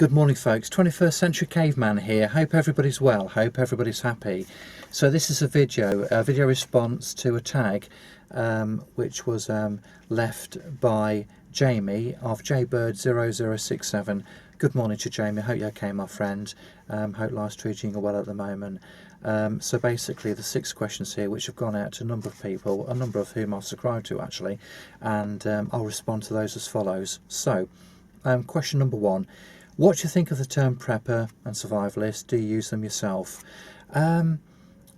Good morning folks, 21st Century Caveman here. Hope everybody's well, hope everybody's happy. So this is a video response to a tag which was left by Jamie of Jaybird 0067. Good morning to Jamie, hope you're okay my friend. Hope life's treating you well at the moment. So basically the 6 questions here which have gone out to a number of people, a number of whom I've subscribed to actually, and I'll respond to those as follows. So question number 1. What do you think of the term prepper and survivalist? Do you use them yourself?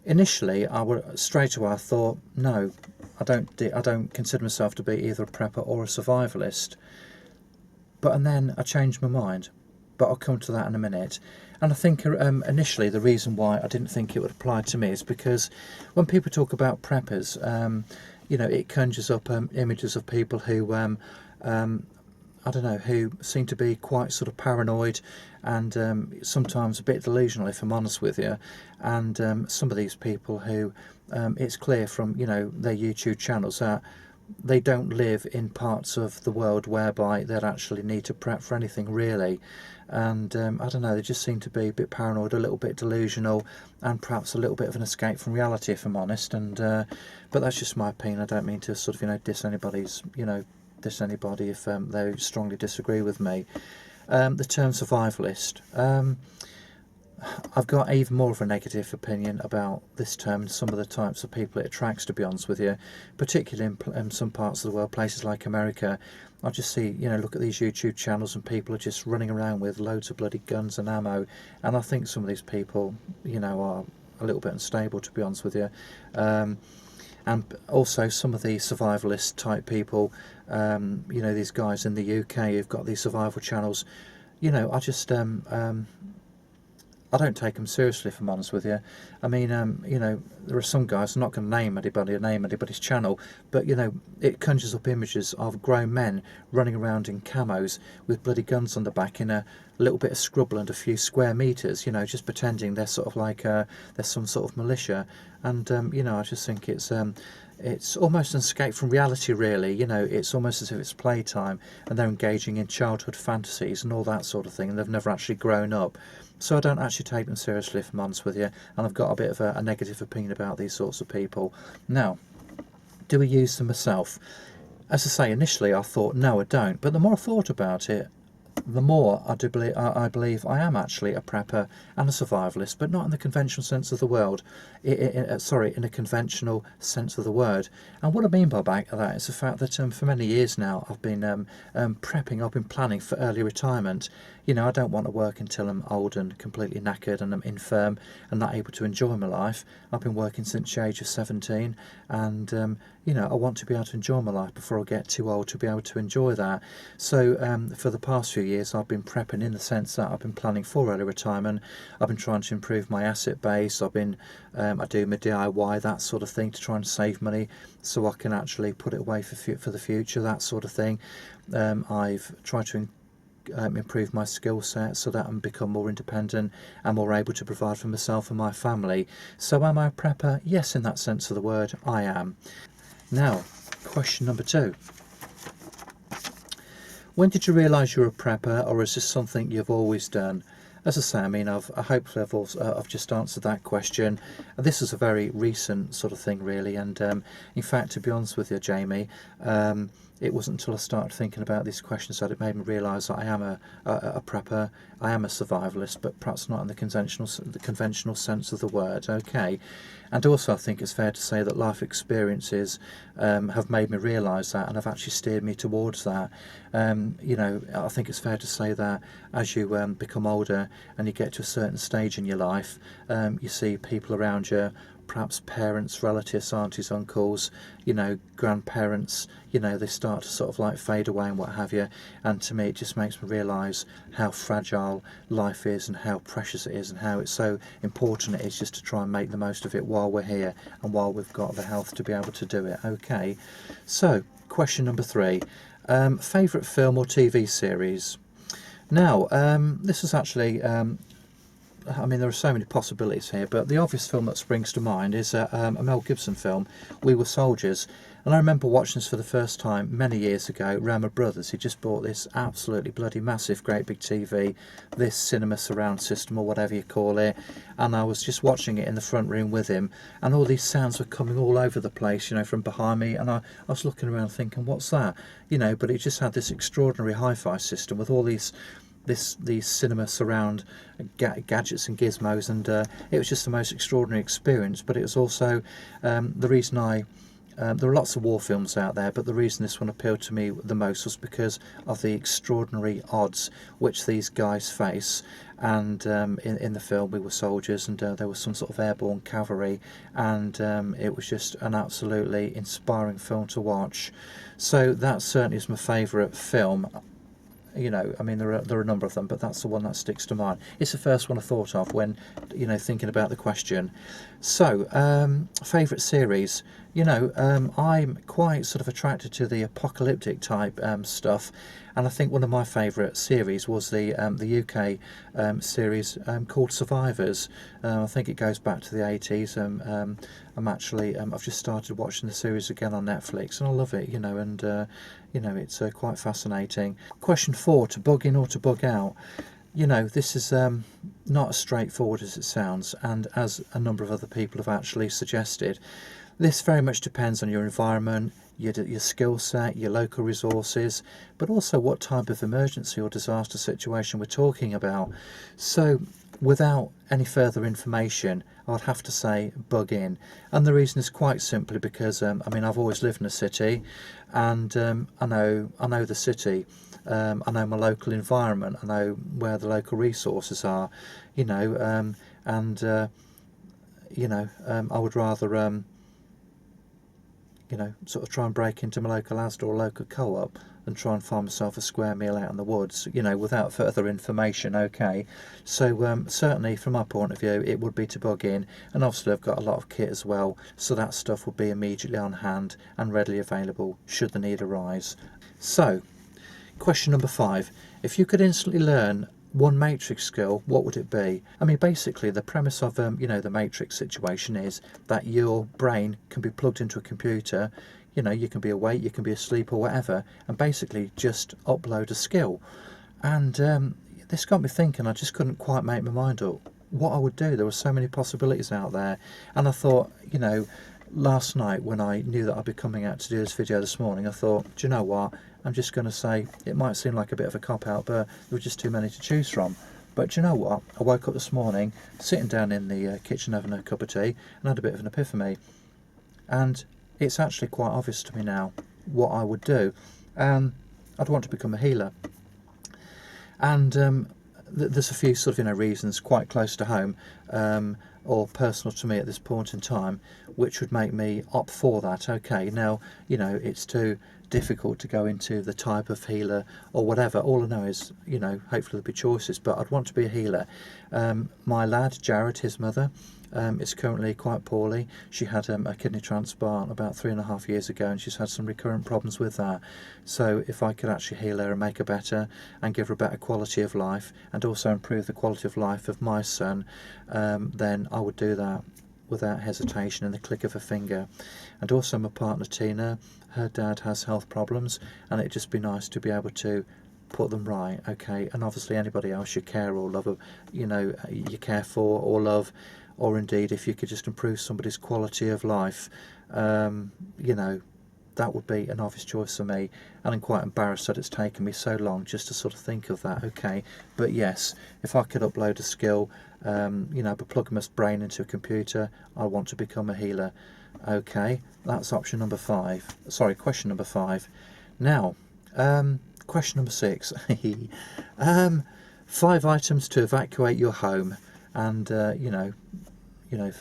Initially, straight away I thought, no, I don't consider myself to be either a prepper or a survivalist. And then I changed my mind. But I'll come to that in a minute. And I think initially the reason why I didn't think it would apply to me is because when people talk about preppers, you know, it conjures up images of people who I don't know, who seem to be quite sort of paranoid and sometimes a bit delusional, if I'm honest with you. And some of these people who, it's clear from, you know, their YouTube channels that they don't live in parts of the world whereby they'd actually need to prep for anything really. And I don't know, they just seem to be a bit paranoid, a little bit delusional, and perhaps a little bit of an escape from reality, if I'm honest. And but that's just my opinion. I don't mean to sort of, you know, diss anybody's, you know, anybody if they strongly disagree with me. The term survivalist, I've got even more of a negative opinion about this term and some of the types of people it attracts, to be honest with you, particularly in some parts of the world, places like America. I just see, you know, look at these YouTube channels and people are just running around with loads of bloody guns and ammo, and I think some of these people, you know, are a little bit unstable, to be honest with you. And also some of the survivalist type people, you know, these guys in the UK who've got these survival channels, you know, I just I don't take them seriously, if I'm honest with you. I mean, you know, there are some guys, I'm not going to name anybody or name anybody's channel, but, you know, it conjures up images of grown men running around in camos with bloody guns on the back in a little bit of scrubble and a few square metres, you know, just pretending they're sort of like, they're some sort of militia. And, you know, I just think it's almost an escape from reality, really. You know, it's almost as if it's playtime and they're engaging in childhood fantasies and all that sort of thing, and they've never actually grown up. So I don't actually take them seriously, if I'm honest with you, and I've got a bit of a negative opinion about these sorts of people. Now, do I use them myself? As I say, initially I thought, no, I don't, but the more I thought about it, the more I believe I am actually a prepper and a survivalist, but not in the conventional sense of the word. Sorry, in a conventional sense of the word. And what I mean by that is the fact that for many years now I've been prepping, I've been planning for early retirement. You know, I don't want to work until I'm old and completely knackered and I'm infirm and not able to enjoy my life. I've been working since the age of 17, and you know, I want to be able to enjoy my life before I get too old to be able to enjoy that. So for the past few years I've been prepping in the sense that I've been planning for early retirement. I've been trying to improve my asset base. I've been I do my DIY, that sort of thing, to try and save money so I can actually put it away for the future, that sort of thing. I've tried to improve my skill set so that I'm become more independent and more able to provide for myself and my family. So am I a prepper? Yes, in that sense of the word, I am. Now, question number 2. When did you realise you're a prepper, or is this something you've always done? As I say, I mean, hopefully I've just answered that question. This is a very recent sort of thing, really, and in fact, to be honest with you, Jamie, it wasn't until I started thinking about these questions that it made me realise that I am a prepper, I am a survivalist, but perhaps not in the conventional sense of the word. Okay, and also I think it's fair to say that life experiences have made me realise that, and have actually steered me towards that. You know, I think it's fair to say that as you become older and you get to a certain stage in your life, you see people around you, perhaps parents, relatives, aunties, uncles, you know, grandparents, you know, they start to sort of like fade away and what have you. And to me it just makes me realise how fragile life is and how precious it is, and how it's so important it is just to try and make the most of it while we're here and while we've got the health to be able to do it. Okay, so question number 3. Favourite film or TV series? Now, this is actually I mean, there are so many possibilities here, but the obvious film that springs to mind is a Mel Gibson film, We Were Soldiers. And I remember watching this for the first time many years ago around my brother's. He just bought this absolutely bloody massive, great big TV, this cinema surround system or whatever you call it. And I was just watching it in the front room with him, and all these sounds were coming all over the place, you know, from behind me. And I was looking around thinking, what's that? You know, but it just had this extraordinary hi-fi system with all these cinema surround gadgets and gizmos, and it was just the most extraordinary experience. But it was also the reason there are lots of war films out there, but the reason this one appealed to me the most was because of the extraordinary odds which these guys face. And in the film, We Were Soldiers, and there was some sort of airborne cavalry, and it was just an absolutely inspiring film to watch. So that certainly is my favourite film. You know, I mean, there are a number of them, but that's the one that sticks to mind. It's the first one I thought of when, you know, thinking about the question. So, favourite series. You know, I'm quite sort of attracted to the apocalyptic type stuff, and I think one of my favourite series was the UK series called Survivors. I think it goes back to the 80s. I've just started watching the series again on Netflix, and I love it. You know, and you know, it's quite fascinating. Question 4: to bug in or to bug out? You know, this is not as straightforward as it sounds, and as a number of other people have actually suggested, this very much depends on your environment, your skill set, your local resources, but also what type of emergency or disaster situation we're talking about. So, without any further information, I'd have to say bug in, and the reason is quite simply because I mean, I've always lived in a city, and I know the city. I know my local environment. I know where the local resources are, you know, I would rather you know, sort of try and break into my local Asda or local co-op and try and find myself a square meal out in the woods, you know, without further information. Okay, so certainly from my point of view, it would be to bug in, and obviously I've got a lot of kit as well, so that stuff would be immediately on hand and readily available should the need arise. So, question number 5: if you could instantly learn one matrix skill, what would it be? I mean, basically the premise of you know, the matrix situation is that your brain can be plugged into a computer. You know, you can be awake, you can be asleep or whatever, and basically just upload a skill. And this got me thinking. I just couldn't quite make my mind up what I would do. There were so many possibilities out there, and I thought, you know, last night when I knew that I'd be coming out to do this video this morning, I thought, do you know what, I'm just going to say, it might seem like a bit of a cop-out, but there were just too many to choose from. But do you know what, I woke up this morning sitting down in the kitchen having a cup of tea and had a bit of an epiphany, and it's actually quite obvious to me now what I would do. I'd want to become a healer, and there's a few sort of, you know, reasons quite close to home or personal to me at this point in time which would make me opt for that. Okay, now, you know, it's too difficult to go into the type of healer or whatever. All I know is, you know, hopefully there'll be choices, but I'd want to be a healer. My lad Jared, his mother, is currently quite poorly. She had a kidney transplant about 3.5 years ago, and she's had some recurrent problems with that. So if I could actually heal her and make her better and give her a better quality of life, and also improve the quality of life of my son, then I would do that without hesitation, in the click of a finger. And also my partner Tina, her dad has health problems, and it'd just be nice to be able to put them right. Okay, and obviously anybody else you care or love, you know, you care for or love, or indeed if you could just improve somebody's quality of life, you know, that would be an obvious choice for me. And I'm quite embarrassed that it's taken me so long just to sort of think of that. Okay, but yes, if I could upload a skill, you know, but plug my brain into a computer, I want to become a healer. Okay, that's option number 5. Sorry, question number 5. Now, question number 6. 5 items to evacuate your home, and you know,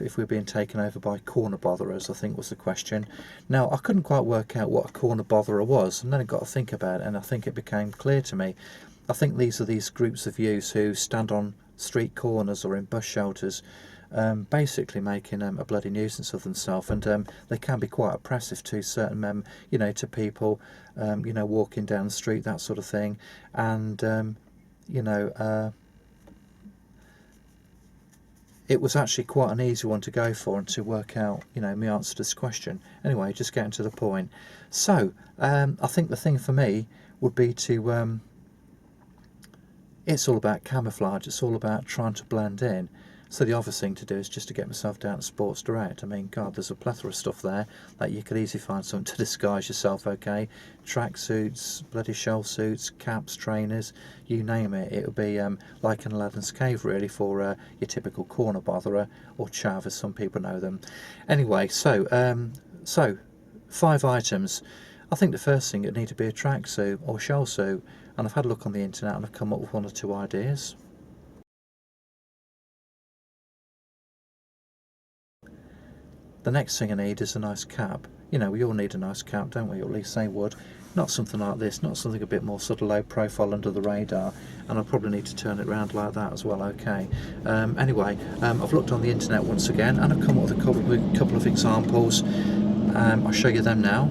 if we're being taken over by corner botherers, I think was the question. Now, I couldn't quite work out what a corner botherer was, and then I got to think about it, and I think it became clear to me. I think these are these groups of youths who stand on street corners or in bus shelters, basically making a bloody nuisance of themselves, and they can be quite oppressive to certain you know, to people, you know, walking down the street, that sort of thing. And you know, it was actually quite an easy one to go for and to work out, you know, my answer to this question. Anyway, just getting to the point. So I think the thing for me would be to it's all about camouflage. It's all about trying to blend in. So the obvious thing to do is just to get myself down to Sports Direct. I mean, God, there's a plethora of stuff there that you could easily find something to disguise yourself, okay? Track suits, bloody shell suits, caps, trainers, you name it. It would be like an Aladdin's cave, really, for your typical corner botherer, or chav, as some people know them. Anyway, so 5 items. I think the first thing, it'd need to be a tracksuit or shell suit, and I've had a look on the internet and I've come up with 1 or 2 ideas. The next thing I need is a nice cap. You know, we all need a nice cap, don't we? Or at least they would. Not something like this, not something a bit more sort of low profile under the radar, and I'll probably need to turn it around like that as well, okay. Anyway, I've looked on the internet once again and I've come up with a couple of examples. I'll show you them now.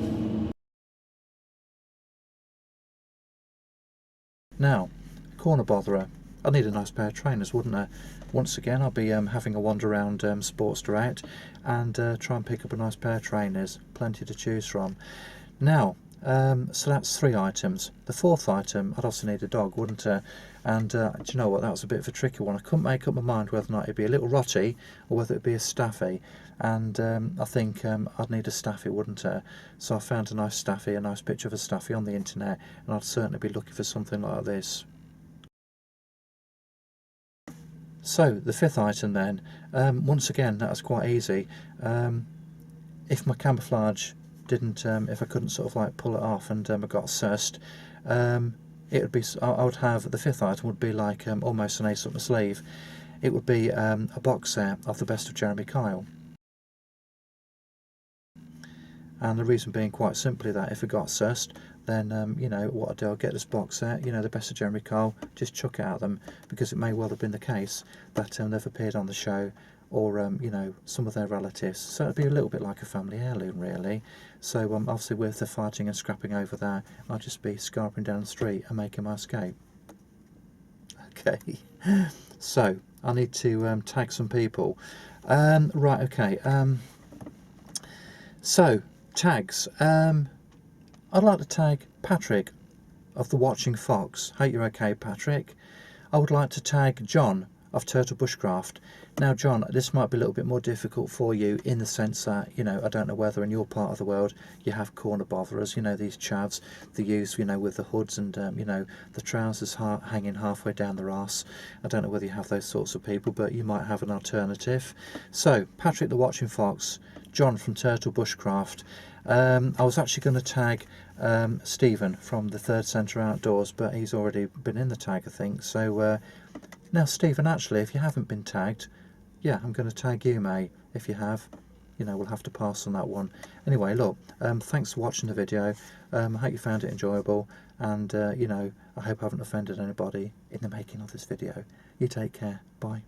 Now, corner botherer. I need a nice pair of trainers, wouldn't I? Once again, I'll be having a wander around Sports Direct and try and pick up a nice pair of trainers. Plenty to choose from. Now, so that's 3 items. The 4th item, I'd also need a dog, wouldn't I? And do you know what? That was a bit of a tricky one. I couldn't make up my mind whether or not it'd be a little Rottie or whether it'd be a Staffy. And I think I'd need a Staffy, wouldn't I? So I found a nice Staffy, a nice picture of a Staffy on the internet, and I'd certainly be looking for something like this. So the 5th item then, once again, that was quite easy. If my camouflage didn't, if I couldn't sort of like pull it off and I got sussed, it would be, I would have, the 5th item would be like almost an ace up my sleeve. It would be a box set of the best of Jeremy Kyle. And the reason being quite simply that if it got sussed, then you know what I do, I'll get this box set, you know, the best of Jeremy Kyle, just chuck it at them, because it may well have been the case that they've appeared on the show, or you know, some of their relatives. So it'd be a little bit like a family heirloom, really. So obviously with the fighting and scrapping over there, I'll just be scarping down the street and making my escape. Okay, so I need to tag some people. Right, okay. So tags. I'd like to tag Patrick of the Watching Fox. Hope you're okay, Patrick. I would like to tag John of Turtle Bushcraft. Now, John, this might be a little bit more difficult for you in the sense that, you know, I don't know whether in your part of the world you have corner botherers, you know, these chavs, the youths, you know, with the hoods and, you know, the trousers hanging halfway down their arse. I don't know whether you have those sorts of people, but you might have an alternative. So, Patrick the Watching Fox, John from Turtle Bushcraft. I was actually going to tag Stephen from the Third Centre Outdoors, but he's already been in the tag, I think. So now, Stephen, actually, if you haven't been tagged, yeah, I'm going to tag you, mate. If you have, you know, we'll have to pass on that one. Anyway, look, thanks for watching the video. I hope you found it enjoyable, and you know, I hope I haven't offended anybody in the making of this video. You take care. Bye.